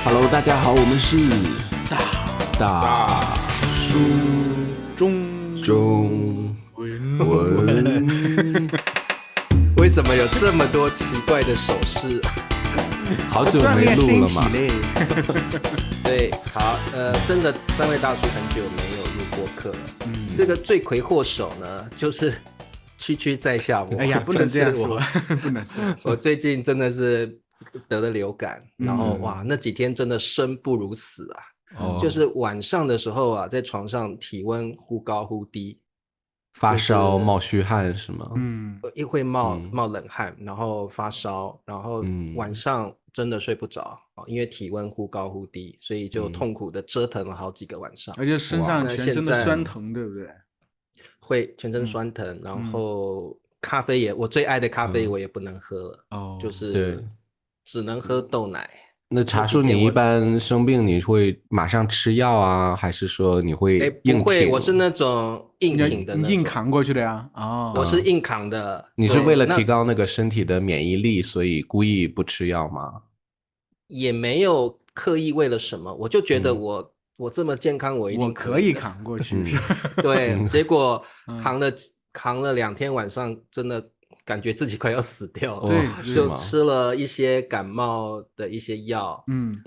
Hello，大家好，我们是大叔中文。为什么有这么多奇怪的手势？好久没录了嘛？对，好，真的三位大叔很久没有录播客了。这个罪魁祸首呢，就是区在下我。哎呀，不能这样说，不能这样说。我最近真的是得了流感，然后哇，那几天真的生不如死啊！就是晚上的时候啊，在床上体温忽高忽低。发烧、冒虚汗是吗？一会冒冷汗，然后发烧，然后晚上真的睡不着，因为体温忽高忽低，所以就痛苦的折腾了好几个晚上，而且身上全身的酸疼，对不对？会全身酸疼，然后咖啡也，我最爱的咖啡我也不能喝了，就是只能喝豆奶。那茶叔，你一般生病你会马上吃药啊，还是说你会硬挺？不会，我是那种硬挺的那种，硬扛过去的呀。我是硬扛的。你是为了提高那个身体的免疫力，所以故意不吃药吗？也没有刻意为了什么，我就觉得我这么健康，我一定可以扛过去。对，结果扛了2天晚上，真的感觉自己快要死掉了。对，就吃了一些感冒的一些药，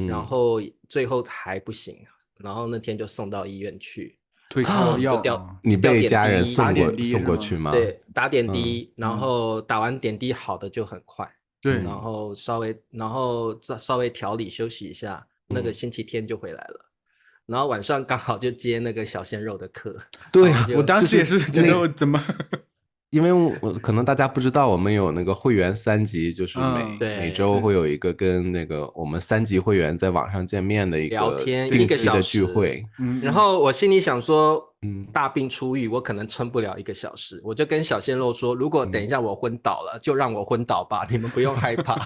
然后最后还不行，然后那天就送到医院去，退烧药。你被家人送过去吗？对，打点滴，然后打完点滴好的就很快。对，然后稍微调理休息一下，那个星期天就回来了。然后晚上刚好就接那个小鲜肉的课。对啊，我当时也是觉得我怎么，因为我可能大家不知道，我们有那个会员3级，就是每周会有一个跟那个我们3级会员在网上见面的一个聊天定期的聚会。然后我心里想说，大病初愈，我可能撑不了1个小时，我就跟小鲜肉说，如果等一下我昏倒了，就让我昏倒吧，你们不用害怕。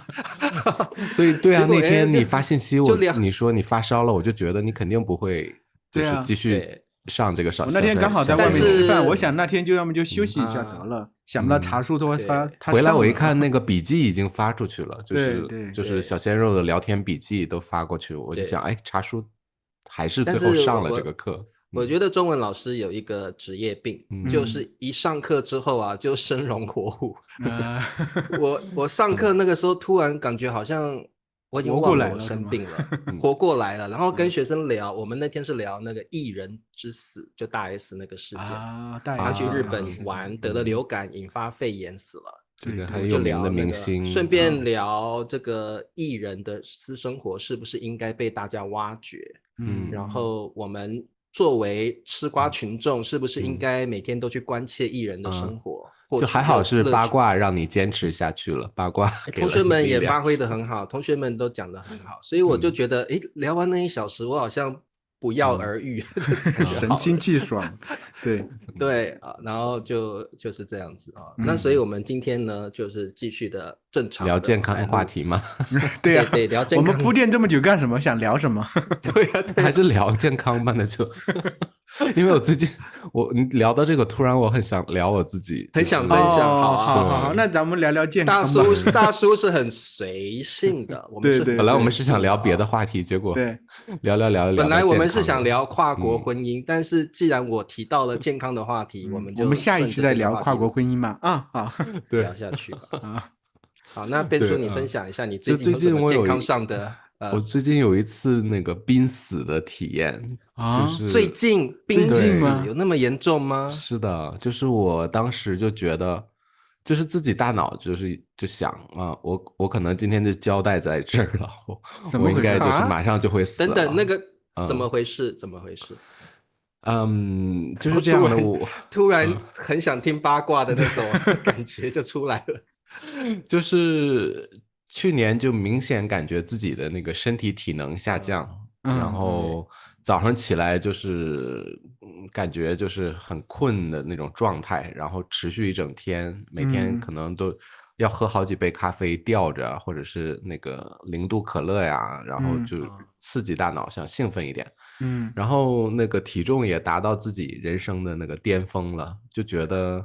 所以对啊，那天你发信息你说你发烧了，我就觉得你肯定不会就是继续上这个小。我那天刚好在外面吃饭，我想那天就要么就休息一下得了，想不到茶叔说他回来我一看那个笔记已经发出去了，就是小鲜肉的聊天笔记都发过去，我就想，哎，茶叔还是最后上了这个课。我觉得中文老师有一个职业病，就是一上课之后啊，就生龙活虎。我上课那个时候突然感觉好像我已经忘了我生病了，活过来了。然后跟学生聊，我们那天是聊那个艺人之死，就大 S 那个事件，他去日本玩得了流感，引发肺炎死了。这个很有名的明星，顺便聊这个艺人的私生活是不是应该被大家挖掘？然后我们作为吃瓜群众，是不是应该每天都去关切艺人的生活？就还好是八卦让你坚持下去了，八卦同学们也发挥得很好，同学们都讲得很好，所以我就觉得，聊完那1小时，我好像不药而愈，神清气爽。对啊，然后就是这样子啊。那所以我们今天呢，就是继续的正常聊健康话题吗？对啊，对，聊健康。我们铺垫这么久干什么？想聊什么？对啊，还是聊健康吧，那就。因为我最近你聊到这个，突然我很想聊我自己，很想分享。好，那咱们聊聊健康吧。大叔是很随性的，我们是本来我们是想聊别的话题，结果聊。本来我们是想聊跨国婚姻，但是既然我提到了健康的话题，我们下一期再聊跨国婚姻嘛。好，聊下去吧。好，那变叔你分享一下你最近有什么健康上的。我最近有一次那个濒死的体验，就是最近濒死吗？有那么严重吗？是的，就是我当时就觉得，就是自己大脑就想啊，我可能今天就交代在这儿了，我应该就是马上就会死了。等等，那个怎么回事？就是这样的。我突然很想听八卦的那种感觉就出来了，就是去年就明显感觉自己的那个身体体能下降，然后早上起来就是感觉就是很困的那种状态，然后持续一整天，每天可能都要喝好几杯咖啡吊着，或者是那个0度可乐呀，然后就刺激大脑想兴奋一点。然后那个体重也达到自己人生的那个巅峰了，就觉得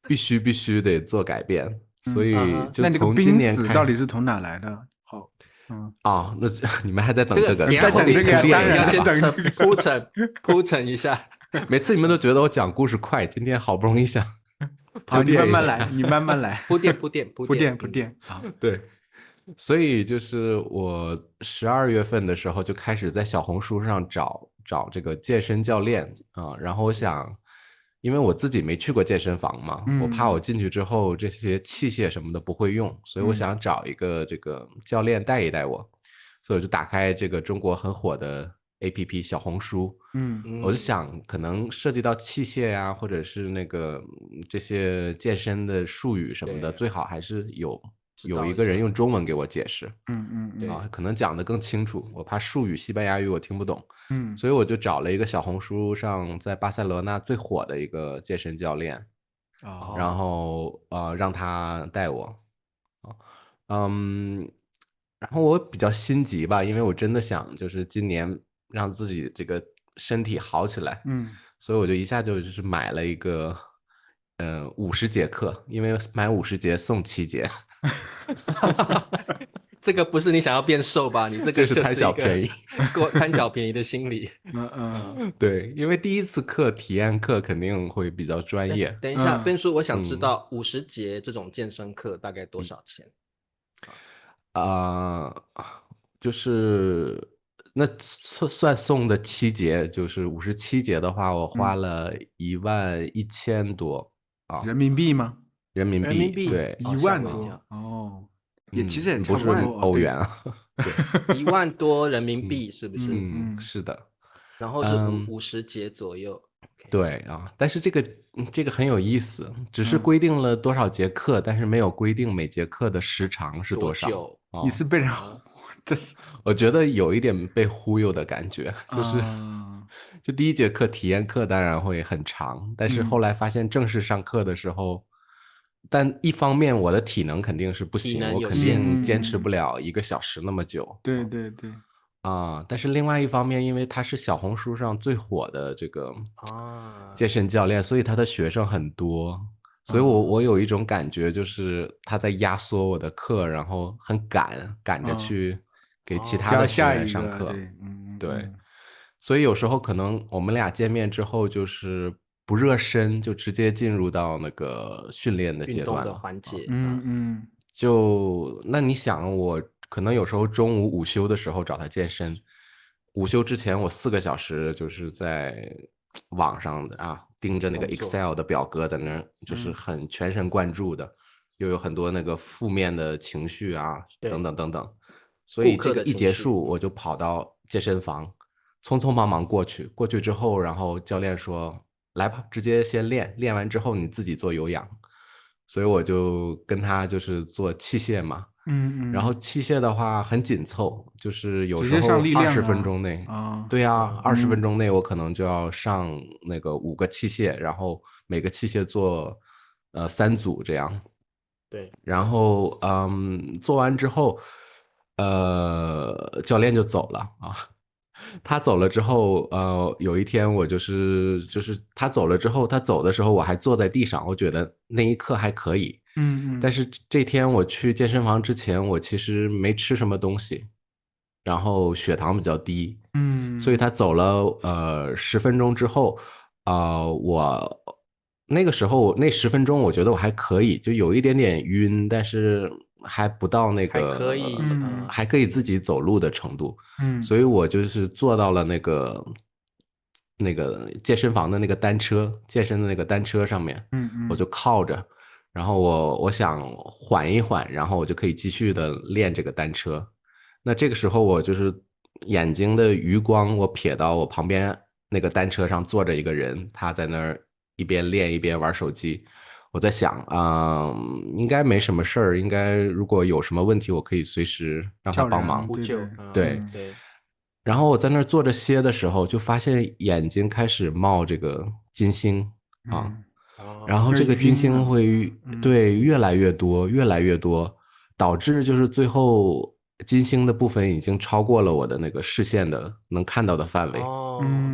必须得做改变。所以就从今年开始，那这个濒死到底是从哪来的？好，那你们还在等这个？你要等这个，当然要先等这个铺陈一下。每次你们都觉得我讲故事快，今天好不容易想好，你慢慢来，你慢慢来，铺垫。好，对，所以就是我12月份的时候就开始在小红书上找这个健身教练啊，然后我想，因为我自己没去过健身房嘛，我怕我进去之后这些器械什么的不会用，所以我想找一个这个教练带一带我，所以我就打开这个中国很火的 APP 小红书，我就想可能涉及到器械呀，或者是那个这些健身的术语什么的，最好还是有一个人用中文给我解释，可能讲得更清楚，我怕术语西班牙语我听不懂，所以我就找了一个小红书上在巴塞罗那最火的一个健身教练，然后让他带我，然后我比较心急吧，因为我真的想就是今年让自己这个身体好起来，所以我就一下就是买了一个50节课，因为买50节送7节。这个不是你想要变瘦吧？你这个是贪小便宜，贪小便宜的心理。对，因为第一次课体验课肯定会比较专业。等一下，边叔，我想知道50节这种健身课大概多少钱？就是那算送的7节，就是57节的话，我花了11000多啊，人民币吗？人民币，对，1万多哦，也其实也差不是欧元啊，对，1万多人民币是不是？是的，然后是50节左右。对啊，但是这个很有意思，只是规定了多少节课，但是没有规定每节课的时长是多少。你是被人我觉得有一点被忽悠的感觉，就第一节课体验课当然会很长，但是后来发现正式上课的时候，但一方面我的体能肯定是不行，我肯定坚持不了1个小时那么久。对对对。但是另外一方面，因为他是小红书上最火的这个健身教练，所以他的学生很多，所以我有一种感觉，就是他在压缩我的课，然后很赶着去给其他的学员上课。对，所以有时候可能我们俩见面之后，就是不热身，就直接进入到那个训练的阶段了。运动的环节。那你想我。可能有时候中午午休的时候找他健身，午休之前我4个小时就是在网上的盯着那个 Excel 的表格，在那就是很全神贯注的，又有很多那个负面的情绪等等等等，所以这个一结束我就跑到健身房，匆匆忙忙过去之后，然后教练说来吧，直接先练，练完之后你自己做有氧，所以我就跟他就是做器械嘛。然后器械的话很紧凑，就是有时候20分钟内对呀，20分钟内我可能就要上那个5个器械，然后每个器械做3组这样。对，然后做完之后，教练就走了啊。他走了之后，有一天我就是他走了之后，他走的时候我还坐在地上，我觉得那一刻还可以。但是这天我去健身房之前，我其实没吃什么东西，然后血糖比较低，所以他走了10分钟之后，我那个时候那10分钟我觉得我还可以，就有一点点晕，但是还不到那个还可以自己走路的程度，所以我就是坐到了那个健身房的那个单车，健身的那个单车上面，我就靠着。然后我想缓一缓，然后我就可以继续的练这个单车。那这个时候我就是眼睛的余光，我瞥到我旁边那个单车上坐着一个人，他在那儿一边练一边玩手机。我在想应该没什么事儿，应该如果有什么问题，我可以随时让他帮忙。呼救。对。然后我在那儿坐着歇的时候，就发现眼睛开始冒这个金星然后这个金星会越来越多，越来越多，导致就是最后金星的部分已经超过了我的那个视线的能看到的范围，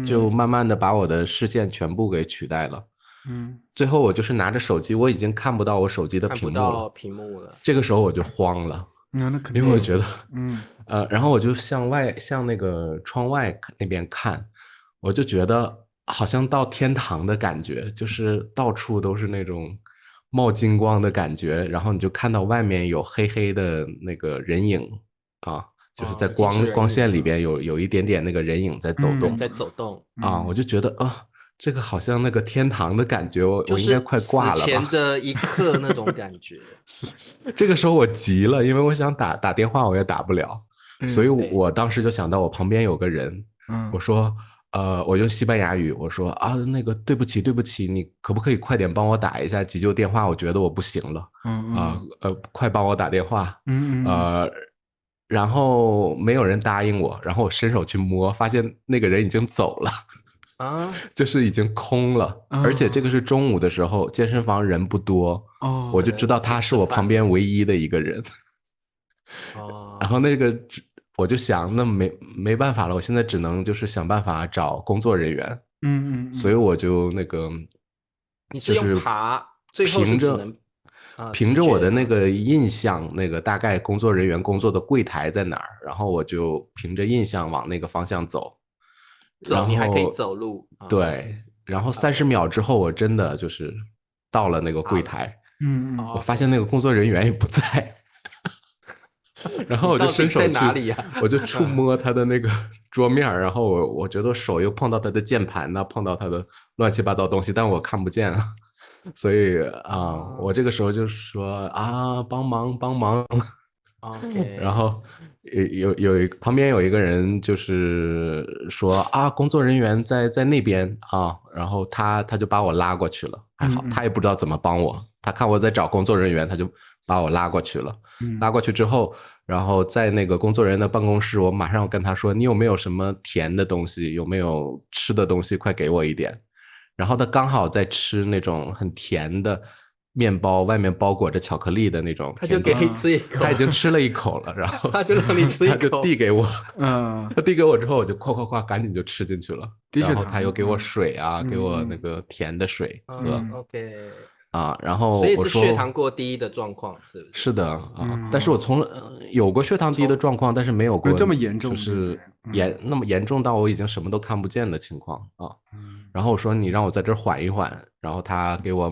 就慢慢的把我的视线全部给取代了。最后我就是拿着手机，我已经看不到我手机的屏幕了。屏幕了。这个时候我就慌了，因为我觉得然后我就向那个窗外那边看，我就觉得好像到天堂的感觉，就是到处都是那种冒金光的感觉，然后你就看到外面有黑黑的那个人影啊，就是在光线里边有一点点那个人影在走动，在走动啊，我就觉得啊，这个好像那个天堂的感觉，我应该快挂了吧？死前的一刻那种感觉。这个时候我急了，因为我想打电话，我也打不了，所以我当时就想到我旁边有个人，我说我用西班牙语我说啊，那个对不起，你可不可以快点帮我打一下急救电话？我觉得我不行了，快帮我打电话，然后没有人答应我，然后我伸手去摸，发现那个人已经走了。就是已经空了，而且这个是中午的时候，健身房人不多，我就知道他是我旁边唯一的一个人。然后那个我就想，那没办法了，我现在只能就是想办法找工作人员。所以我就那个，你是用爬，最后是只能凭着我的那个印象，那个大概工作人员工作的柜台在哪儿，然后我就凭着印象往那个方向走。你还可以走路，对，然后30秒之后，我真的就是到了那个柜台，我发现那个工作人员也不在，然后我就伸手去哪里呀？我就触摸他的那个桌面，然后我觉得手又碰到他的键盘呢，碰到他的乱七八糟东西，但我看不见啊，所以我这个时候就说啊，帮忙。然后旁边有一个人就是说啊，工作人员在那边啊，然后他就把我拉过去了，还好他也不知道怎么帮我，他看我在找工作人员，他就把我拉过去了。拉过去之后，然后在那个工作人员的办公室，我马上跟他说，你有没有什么甜的东西，有没有吃的东西，快给我一点。然后他刚好在吃那种很甜的面包，外面包裹着巧克力的那种，他就给你吃一口，他已经吃了一口了，然后他就让你吃一口，他就递给我，他递给我之后，我就夸赶紧就吃进去了，然后他又给我水啊，给我那个甜的水喝，OK，然后所以是血糖过低的状况，是不是？是的但是我有过血糖低的状况，但是没有过这么严重，就是那么严重到我已经什么都看不见的情况啊。然后我说你让我在这儿缓一缓，然后他给我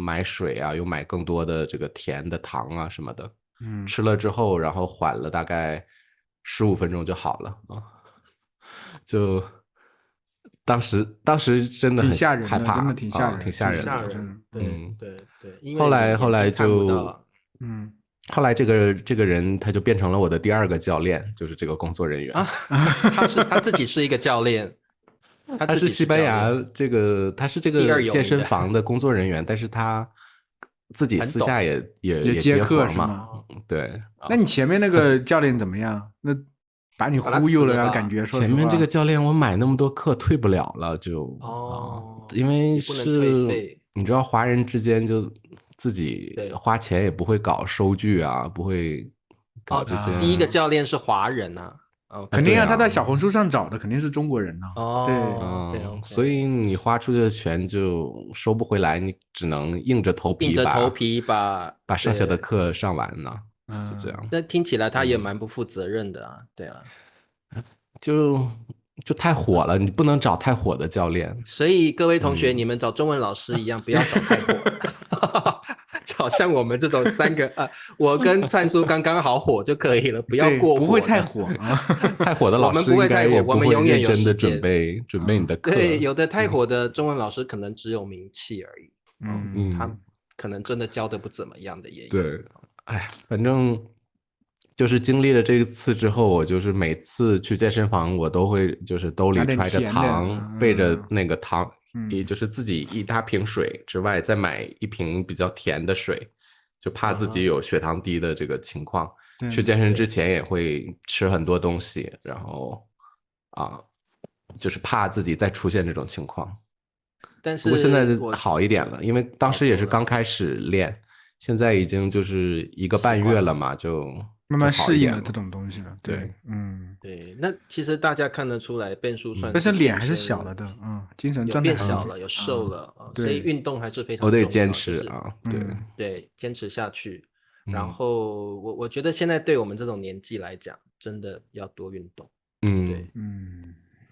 买水啊，又买更多的这个甜的糖啊什么的，吃了之后，然后缓了大概15分钟就好了啊。就当时真的很害怕，真的挺吓人，挺吓人的。对，后来就后来这个人他就变成了我的第2个教练，就是这个工作人员他自己是一个教练。他是西班牙他是这个健身房的工作人员，但是他自己私下也接活嘛。对，那你前面那个教练怎么样？那把你忽悠了呀，感觉说前面这个教练我买那么多课退不了了，就因为是你知道华人之间就自己花钱也不会搞收据啊，不会搞这些。第一个教练是华人啊。肯定他在小红书上找的肯定是中国人呢。对，所以你花出去的钱就收不回来，你只能硬着头皮把剩下的课上完呢，就这样。那听起来他也蛮不负责任的啊，对啊，就太火了，你不能找太火的教练。所以各位同学，你们找中文老师一样，不要找太火。找像我们这种3个我跟灿叔刚刚好火就可以了，不要过火，不会太火太火的老师应该也不会认真的准备你的课。对，有的太火的中文老师可能只有名气而已，他可能真的教的不怎么样的也有。对，哎，反正就是经历了这一次之后，我就是每次去健身房，我都会就是兜里揣着糖，背着那个糖。也就是自己一大瓶水之外，再买一瓶比较甜的水，就怕自己有血糖低的这个情况。去健身之前也会吃很多东西，然后就是怕自己再出现这种情况。但是不过现在好一点了，因为当时也是刚开始练，现在已经就是1个半月了嘛，就慢慢适应了这种东西了。对，对，那其实大家看得出来，变数算是，但是脸还是小了的，精神状态变小了，有瘦了，所以运动还是非常重要。我得坚持对，坚持下去。然后我觉得现在对我们这种年纪来讲，真的要多运动。对，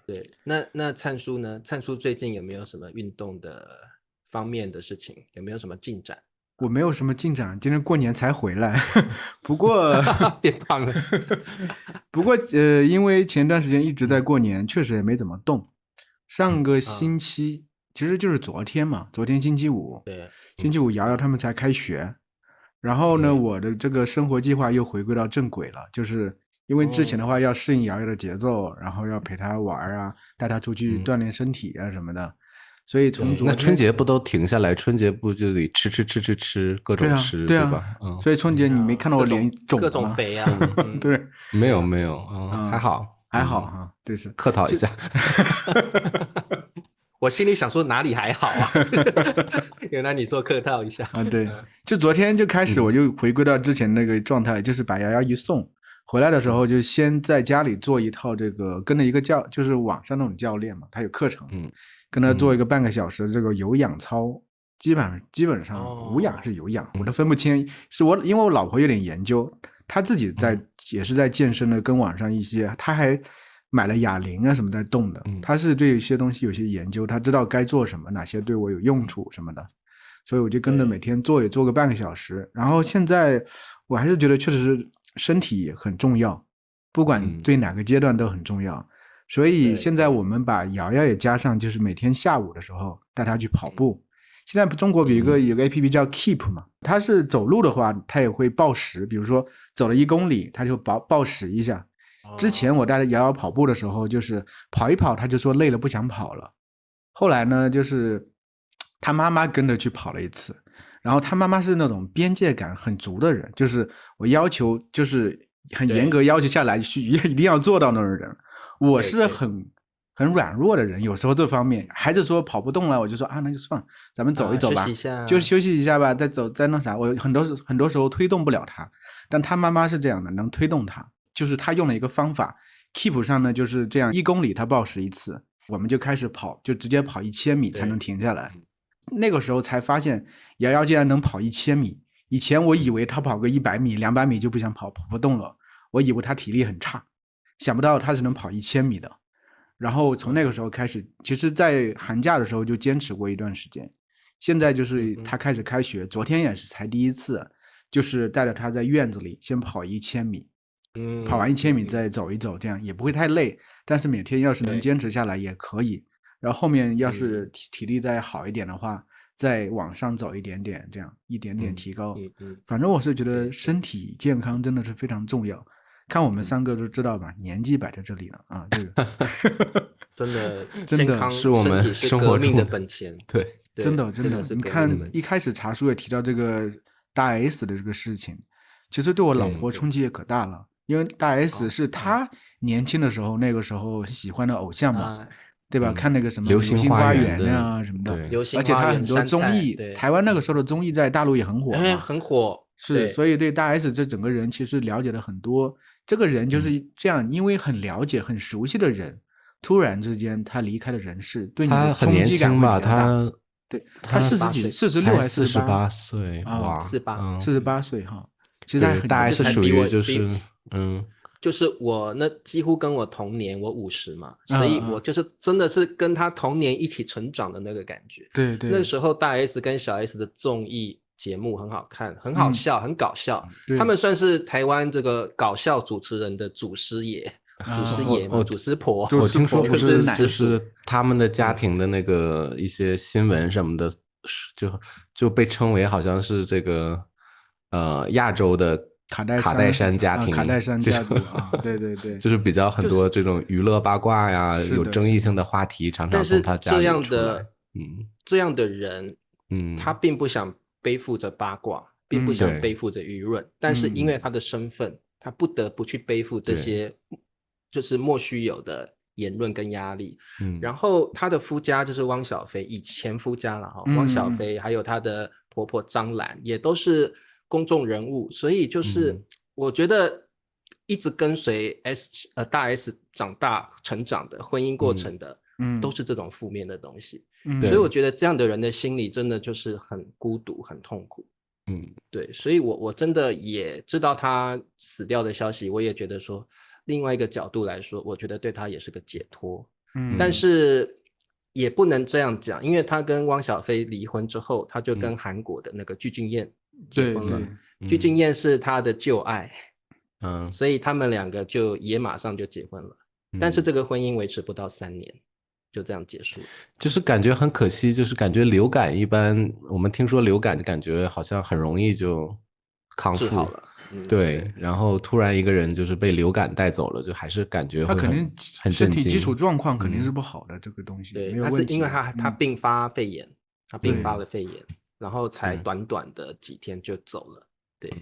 对。那灿叔呢？灿叔最近有没有什么运动的方面的事情？有没有什么进展？我没有什么进展，今天过年才回来。不过变胖了。不过因为前段时间一直在过年，确实也没怎么动。上个星期其实就是昨天嘛，昨天星期五，对，星期五瑶瑶他们才开学。然后呢，我的这个生活计划又回归到正轨了，就是因为之前的话要适应瑶瑶的节奏，然后要陪她玩啊，带她出去锻炼身体啊什么的。所以从昨天，那春节不都停下来？春节不就得吃各种吃，对吧？所以春节你没看到我脸肿吗？各种肥啊。对，没有，还好哈，对是客套一下。我心里想说哪里还好啊？原来你说客套一下啊？对，就昨天就开始我就回归到之前那个状态，就是把瑶瑶一送回来的时候，就先在家里做一套这个跟着一个就是网上那种教练嘛，他有课程，跟他做一个半个小时的这个有氧操，基本上无氧还是有氧，我都分不清。是因为我老婆有点研究，她自己也是在健身的，跟网上一些，她还买了哑铃啊什么在动的，她是对一些东西有些研究，她知道该做什么，哪些对我有用处什么的，所以我就跟着每天做个半个小时。然后现在我还是觉得确实是身体很重要，不管对哪个阶段都很重要。所以现在我们把瑶瑶也加上，就是每天下午的时候带她去跑步。现在中国有个 APP 叫 Keep 嘛，它是走路的话，它也会报时，比如说走了1公里，它就报时一下。之前我带着瑶瑶跑步的时候，就是跑一跑，她就说累了不想跑了。后来呢，就是她妈妈跟着去跑了一次，然后她妈妈是那种边界感很足的人，就是我要求就是很严格要求下来，一定要做到那种人。我是很软弱的人，有时候这方面，孩子说跑不动了，我就说那就算了，咱们走一走吧，就休息一下吧，再弄啥。我很多时候推动不了他，但他妈妈是这样的，能推动他。就是他用了一个方法 ，Keep 上呢就是这样，1公里他报时1次，我们就开始跑，就直接跑1000米才能停下来。那个时候才发现，瑶瑶竟然能跑1000米。以前我以为他跑个100米、200米就不想跑不动了，我以为他体力很差。想不到他是能跑1000米的，然后从那个时候开始，其实在寒假的时候就坚持过一段时间。现在就是他开始开学，昨天也是才第1次，就是带着他在院子里先跑1000米，跑完1000米再走一走，这样也不会太累，但是每天要是能坚持下来也可以。然后后面要是体力再好一点的话，再往上走一点点，这样一点点提高。反正我是觉得身体健康真的是非常重要。看我们3个都知道吧，年纪摆在这里了啊，这个真的真的是我们生活中的本钱。对，真的，你看一开始茶叔也提到这个大 S 的这个事情，其实对我老婆冲击也可大了，因为大 S 是她年轻的时候，那个时候喜欢的偶像嘛，对吧？看那个什么流星花园啊什么的，而且他很多综艺，台湾那个时候的综艺在大陆也很火嘛，很火。是，所以对大 S 这整个人其实了解了很多。这个人就是这样，因为很了解、很熟悉的人，突然之间他离开了人世，对你的冲击感会比较大。对，他46还是48岁？哇，48岁哈。其实他大 S 属于就是就是我那几乎跟我同年，我50嘛，所以我就是真的是跟他同年一起成长的那个感觉。对，那时候大 S 跟小 S 的综艺节目很好看，很好笑，很搞笑。他们算是台湾这个搞笑主持人的祖师爷嘛，祖师婆。我听说不是就是他们的家庭的那个一些新闻什么的，就被称为好像是这个亚洲的卡戴珊家庭，卡戴珊家族啊，对，就是比较很多这种娱乐八卦呀，有争议性的话题，常常从他家里出来。这样的人，他并不想背负着八卦，并不想背负着舆论，但是因为他的身份，他不得不去背负这些就是莫须有的言论跟压力。然后他的夫家就是汪小菲，以前夫家了哈，汪小菲还有他的婆婆张兰也都是公众人物，所以就是我觉得一直跟随大 S 长大成长的婚姻过程的，都是这种负面的东西。所以我觉得这样的人的心里真的就是很孤独很痛苦。对，所以我真的也知道他死掉的消息，我也觉得说另外一个角度来说，我觉得对他也是个解脱。但是也不能这样讲，因为他跟汪小菲离婚之后，他就跟韩国的那个具俊晔结婚了。具俊晔是他的旧爱，所以他们两个就也马上就结婚了。但是这个婚姻维持不到3年，就这样结束。就是感觉很可惜，就是感觉流感一般，我们听说流感就感觉好像很容易就康复治好了。对，然后突然一个人就是被流感带走了，就还是感觉他肯定很身体基础状况肯定是不好的，这个东西对，没有问题。他是因为他并发肺炎，他并发了肺炎，然后才短短的几天就走了。对，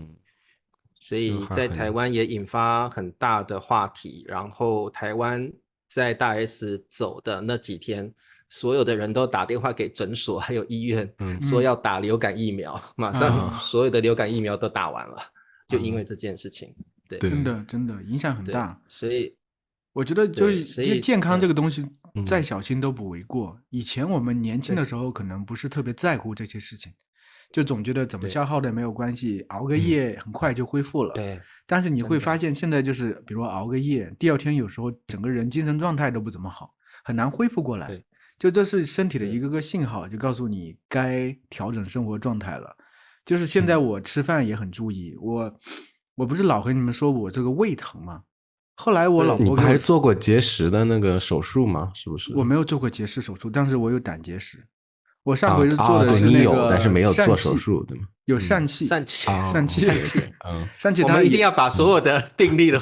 所以在台湾也引发很大的话题。然后台湾在大 S 走的那几天，所有的人都打电话给诊所还有医院，说要打流感疫苗，马上所有的流感疫苗都打完了。就因为这件事情，对，真的影响很大。所以我觉得就是健康这个东西再小心都不为过。以前我们年轻的时候可能不是特别在乎这些事情，就总觉得怎么消耗的没有关系，熬个夜很快就恢复了。对，但是你会发现现在就是比如熬个夜，第二天有时候整个人精神状态都不怎么好，很难恢复过来。就这是身体的一个个信号，就告诉你该调整生活状态了。就是现在我吃饭也很注意，我不是老和你们说我这个胃疼吗？后来我老婆你不还做过结石的那个手术吗？是不是？我没有做过结石手术，但是我有胆结石。我上回是做的是那个你有，但是没有做手术，对吗？有疝气，疝气，疝气，我们一定要把所有的病例都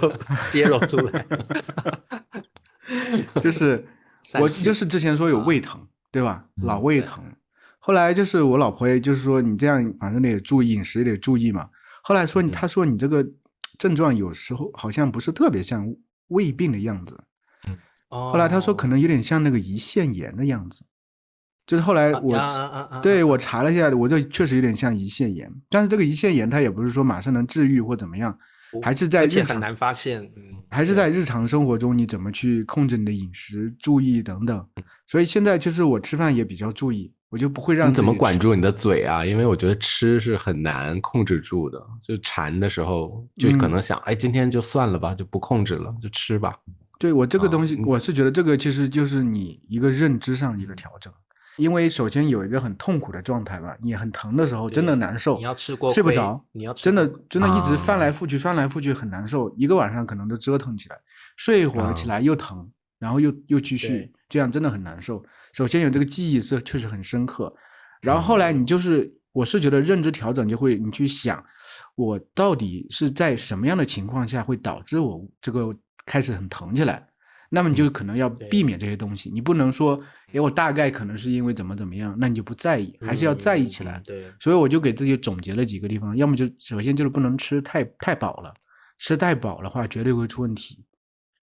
揭露出来。就是我就是之前说有胃疼，对吧？老胃疼。后来就是我老婆，就是说你这样反正得注意饮食，也得注意嘛。后来说她说你这个症状有时候好像不是特别像胃病的样子。后来她说可能有点像那个胰腺炎的样子。就是后来我查了一下，我这确实有点像胰腺炎，但是这个胰腺炎它也不是说马上能治愈或怎么样，还是在日常很难发现，还是在日常生活中你怎么去控制你的饮食、注意等等。所以现在其实我吃饭也比较注意，我就不会让你怎么管住你的嘴啊？因为我觉得吃是很难控制住的，就馋的时候就可能想，今天就算了吧，就不控制了，就吃吧。对，我这个东西，我是觉得这个其实就是你一个认知上一个调整。因为首先有一个很痛苦的状态吧，你很疼的时候真的难受，你要吃过睡不着，你要真的一直翻来覆去很难受，一个晚上可能都折腾起来，睡一会儿起来又疼，然后又继续，这样真的很难受。首先有这个记忆是确实很深刻，然后后来你就是我是觉得认知调整就会你去想，我到底是在什么样的情况下会导致我这个开始很疼起来。那么你就可能要避免这些东西，你不能说，我大概可能是因为怎么样，那你就不在意，还是要在意起来。对，所以我就给自己总结了几个地方，要么就首先就是不能吃太饱了，吃太饱的话绝对会出问题，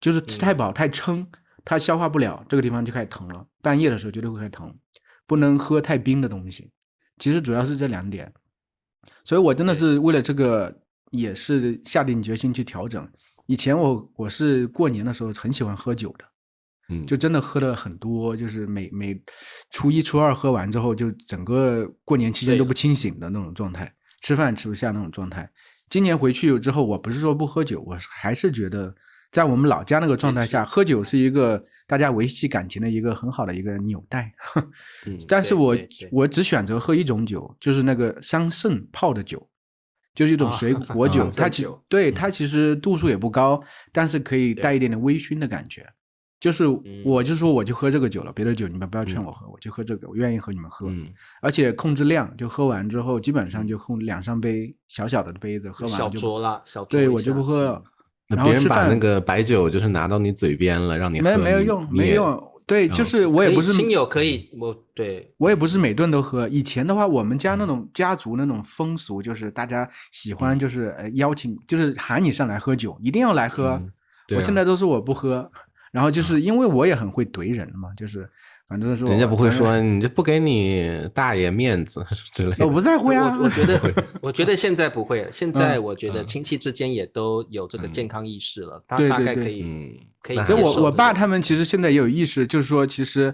就是吃太饱太撑，它消化不了，这个地方就开始疼了，半夜的时候绝对会开始疼。不能喝太冰的东西，其实主要是这2点。所以我真的是为了这个，也是下定决心去调整。以前我是过年的时候很喜欢喝酒的，就真的喝了很多，就是每初1、初2喝完之后，就整个过年期间都不清醒的那种状态，吃饭吃不下那种状态。今年回去之后，我不是说不喝酒，我还是觉得在我们老家那个状态下，喝酒是一个大家维系感情的一个很好的一个纽带。但是我只选择喝一种酒，就是那个桑葚泡的酒。就是一种水果酒，它其实度数也不高，但是可以带一点点微醺的感觉。就是我就说我就喝这个酒了，别的酒你们不要劝我喝，我就喝这个，我愿意和你们喝。而且控制量，就喝完之后基本上就控2、3杯小小的杯子，喝完小酌了，对我就不喝了。那别人把那个白酒就是拿到你嘴边了，让你喝，没有用。对，就是我也不是亲友可以，我也不是每顿都喝。以前的话，我们家那种家族那种风俗，就是大家喜欢就是邀请，就是喊你上来喝酒，一定要来喝。我现在都是我不喝，然后就是因为我也很会怼人嘛，就是反正是人家不会说你这不给你大爷面子之类的。我不在乎呀，我觉得现在不会了。现在我觉得亲戚之间也都有这个健康意识了，他大概可以接受。我爸他们其实现在也有意识，就是说其实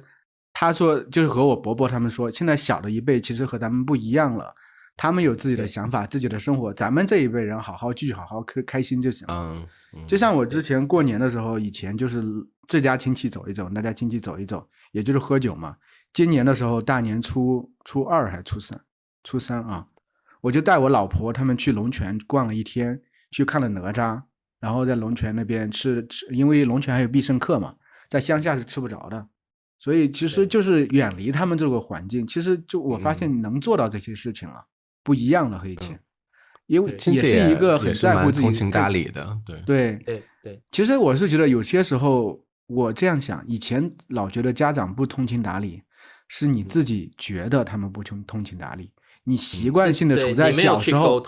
他说就是和我伯伯他们说，现在小的一辈其实和咱们不一样了。他们有自己的想法，自己的生活，咱们这一辈人好好聚，好好开心就行了。就像我之前过年的时候，以前就是这家亲戚走一走，那家亲戚走一走，也就是喝酒嘛。今年的时候，大年初二还是初三啊，我就带我老婆他们去龙泉逛了一天，去看了哪吒，然后在龙泉那边吃，因为龙泉还有必胜客嘛，在乡下是吃不着的，所以其实就是远离他们这个环境。其实就我发现能做到这些事情了，不一样了和以前。因为也是一个很在乎自己通情达理的，对。其实我是觉得有些时候我这样想，以前老觉得家长不通情达理，是你自己觉得他们不通情达理，你习惯性的处在小时候，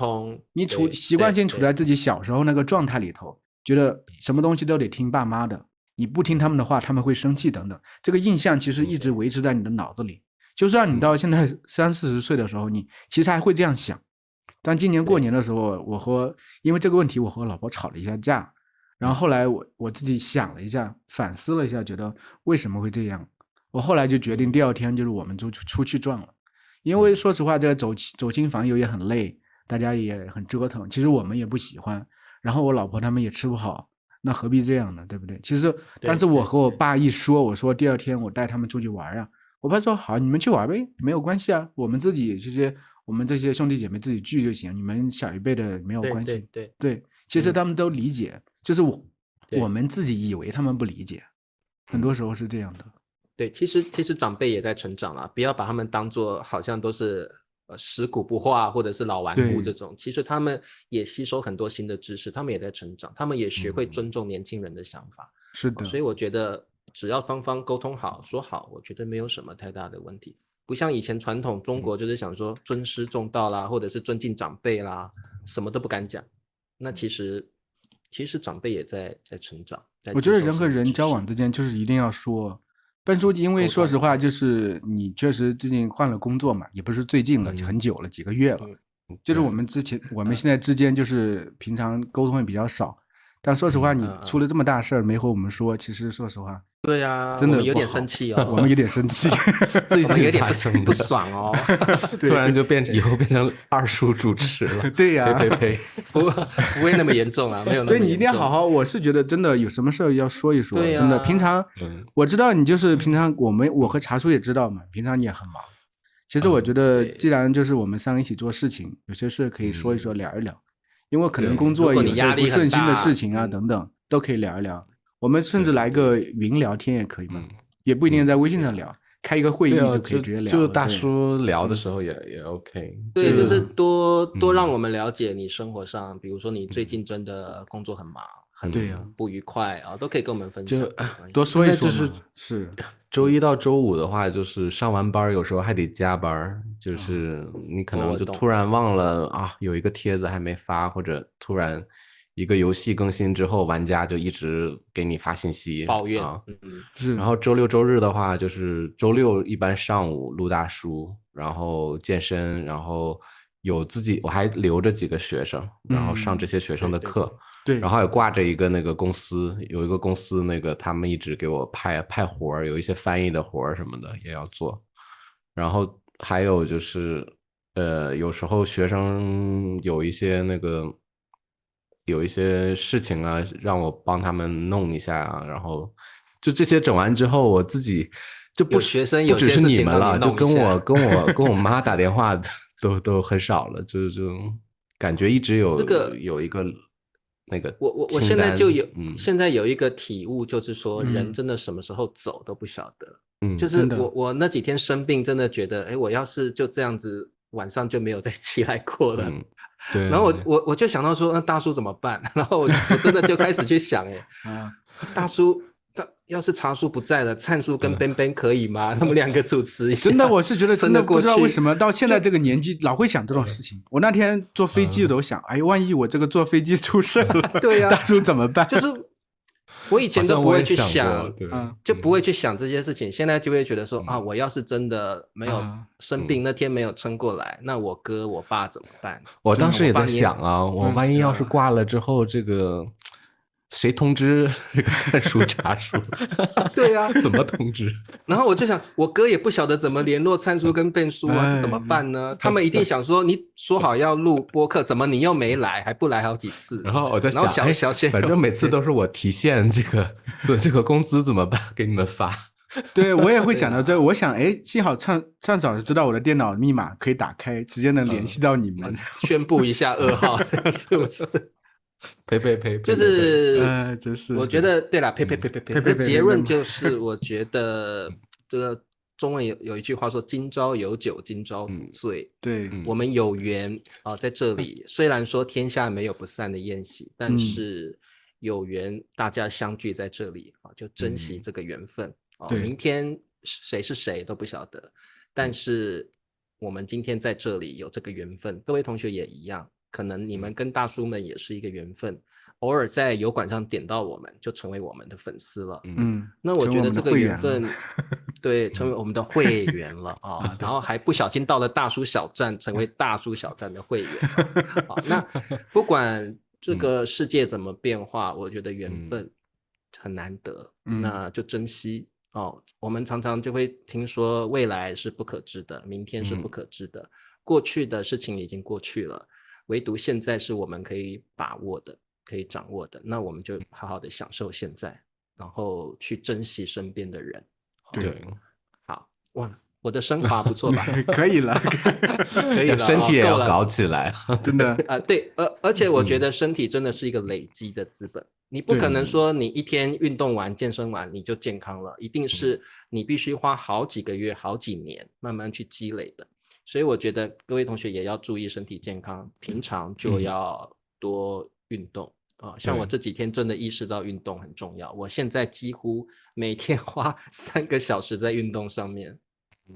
你习惯性处在自己小时候那个状态里头，觉得什么东西都得听爸妈的，你不听他们的话，他们会生气等等。这个印象其实一直维持在你的脑子里，就算你到现在30-40岁的时候，你其实还会这样想。但今年过年的时候，因为这个问题，我和我老婆吵了一下架，然后后来我自己想了一下，反思了一下，觉得为什么会这样。我后来就决定第二天就是我们就出去转了，因为说实话，这个走亲访友也很累，大家也很折腾，其实我们也不喜欢，然后我老婆他们也吃不好，那何必这样呢？对不对？其实，但是我和我爸一说，我说第二天我带他们出去玩啊，我爸说好，你们去玩呗，没有关系啊，我们自己我们这些兄弟姐妹自己聚就行，你们小一辈的没有关系。对，其实他们都理解，就是我们自己以为他们不理解，很多时候是这样的。对，其实长辈也在成长啦，不要把他们当作好像都是食古不化或者是老顽固这种，其实他们也吸收很多新的知识，他们也在成长，他们也学会尊重年轻人的想法。是的，所以我觉得只要双方沟通好说好，我觉得没有什么太大的问题。不像以前传统中国就是想说尊师重道啦，或者是尊敬长辈啦，什么都不敢讲。那其实长辈也在成长。我觉得人和人交往之间就是一定要说。笨书记，因为说实话，就是你确实最近换了工作嘛，也不是最近了，很久了，几个月了。就是我们现在之间就是平常沟通也比较少。但说实话，你出了这么大事儿没和我们说，其实说实话，对啊，真的有点生气哦，我们有点生气，最近有点不爽哦，突然就以后变成二叔主持了。对呀，呸，不会那么严重啊，没有那么严重。对，你一定要好好，我是觉得真的有什么事儿要说一说，真的。平常我知道你就是平常我和茶叔也知道嘛，平常你也很忙。其实我觉得，既然就是我们3个一起做事情，有些事可以说一说，聊一聊。因为可能工作有时候不顺心的事情啊等等都可以聊一聊，我们甚至来个云聊天也可以嘛，也不一定在微信上聊，开一个会议就可以直接聊。就大叔聊的时候也 OK。对，就是多让我们了解你生活上，比如说你最近真的工作很忙，很不愉快啊，都可以跟我们分享。多说一说。是周一到周五的话，就是上完班有时候还得加班，就是你可能就突然忘了啊，有一个帖子还没发，或者突然一个游戏更新之后，玩家就一直给你发信息抱怨啊。是。然后周六周日的话，就是周六一般上午录大叔，然后健身，然后我还留着几个学生，然后上这些学生的课。对，然后也挂着一个那个公司，有一个公司那个他们一直给我派活儿，有一些翻译的活儿什么的也要做。然后还有就是有时候学生有一些事情啊，让我帮他们弄一下啊，然后就这些整完之后，我自己就不只是你们了，就跟我妈打电话都很少了，就感觉一直有一个。那个我现在就有现在有一个体悟，就是说人真的什么时候走都不晓得。就是我那几天生病，真的觉得我要是就这样子晚上就没有再起来过了。对。然后我就想到说，那大叔怎么办？然后我真的就开始去想，大叔。要是茶叔不在了，灿叔跟 Ben 可以吗？他们2个主持一下。真的，我是觉得真的不知道为什么到现在这个年纪老会想这种事情。我那天坐飞机都想，万一我这个坐飞机出事了，对呀，大叔怎么办？就是我以前都不会去想，就不会去想这些事情。现在就会觉得说我要是真的没有生病，那天没有撑过来，那我哥我爸怎么办？我当时也在想啊，我万一要是挂了之后，这个谁通知这个参数查数？对啊，怎么通知？然后我就想，我哥也不晓得怎么联络参数跟变数啊，是怎么办呢？他们一定想说，你说好要录播客，怎么你又没来，还不来好几次？然后我在想，反正每次都是我提现这个工资怎么办？给你们发。对，我也会想到这，我想，哎，幸好畅嫂知道我的电脑密码可以打开，直接能联系到你们，宣布一下噩耗，这样是不是？呸，就是我觉得对啦，呸，结论就是，我觉得这个中文有一句话说，今朝有酒今朝醉，对，我们有缘在这里，虽然说天下没有不散的宴席，但是有缘大家相聚在这里就珍惜这个缘分明天谁是谁都不晓得，但是我们今天在这里有这个缘分，各位同学也一样，可能你们跟大叔们也是一个缘分，偶尔在油管上点到我们，就成为我们的粉丝了。那我觉得这个缘分，对，成为我们的会员了然后还不小心到了大叔小站，成为大叔小站的会员那不管这个世界怎么变化，我觉得缘分很难得，那就珍惜我们常常就会听说未来是不可知的，明天是不可知的，过去的事情已经过去了，唯独现在是我们可以把握的，可以掌握的，那我们就好好的享受现在，然后去珍惜身边的人。对，好哇，我的升华不错吧？可以了，可以了，身体也要搞起来，真的对，而且我觉得身体真的是一个累积的资本。你不可能说你一天运动完健身完你就健康了，一定是你必须花好几个月好几年慢慢去积累的，所以我觉得各位同学也要注意身体健康，平常就要多运动像我这几天真的意识到运动很重要，我现在几乎每天花3个小时在运动上面，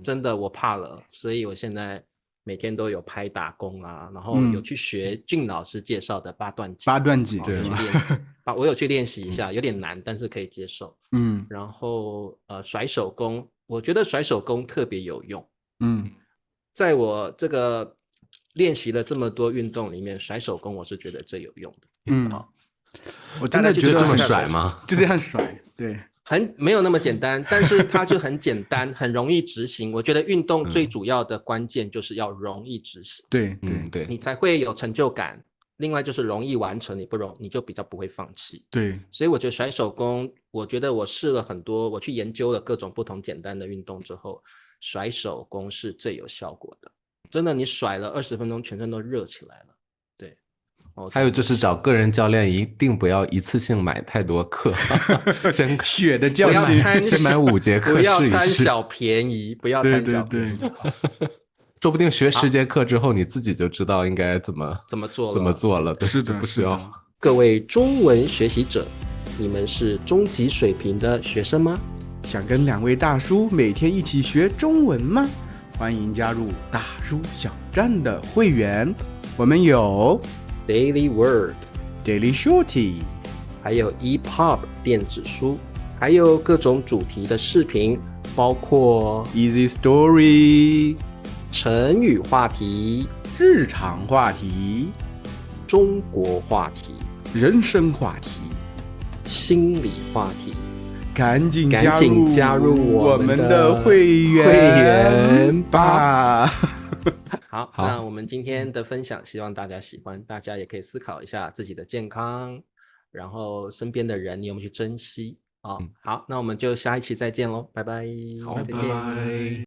真的我怕了，所以我现在每天都有拍打功然后有去学俊老师介绍的八段锦，对，我有去练习一下，有点难，但是可以接受。然后甩手功，我觉得甩手功特别有用。在我这个练习了这么多运动里面，甩手功我是觉得最有用的。我真的觉得这么甩吗？就这样甩，对。没有那么简单，但是它就很简单，很容易执行。我觉得运动最主要的关键就是要容易执行，对，你才会有成就感。另外就是容易完成，你就比较不会放弃。对，所以我觉得甩手功，我觉得我试了很多，我去研究了各种不同简单的运动之后，甩手功是最有效果的。真的，你甩了20分钟，全身都热起来了。还有就是找个人教练，一定不要一次性买太多课，先血的教练先买5节课试一试，不要贪小便宜，不要贪小便宜。说不定学10节课之后，你自己就知道应该怎么做了。是的，不需要。各位中文学习者，你们是中级水平的学生吗？想跟2位大叔每天一起学中文吗？欢迎加入大叔小站的会员，我们有Daily Word、Daily Shorty， 还有 EPUB 电子书，还有各种主题的视频，包括 Easy Story、成语话题、日常话题、中国话题、人生话题、心理话题，赶紧加入我们的会员吧！好，那我们今天的分享希望大家喜欢，大家也可以思考一下自己的健康，然后身边的人你有没有去珍惜好，那我们就下一期再见咯，拜拜。好，再见。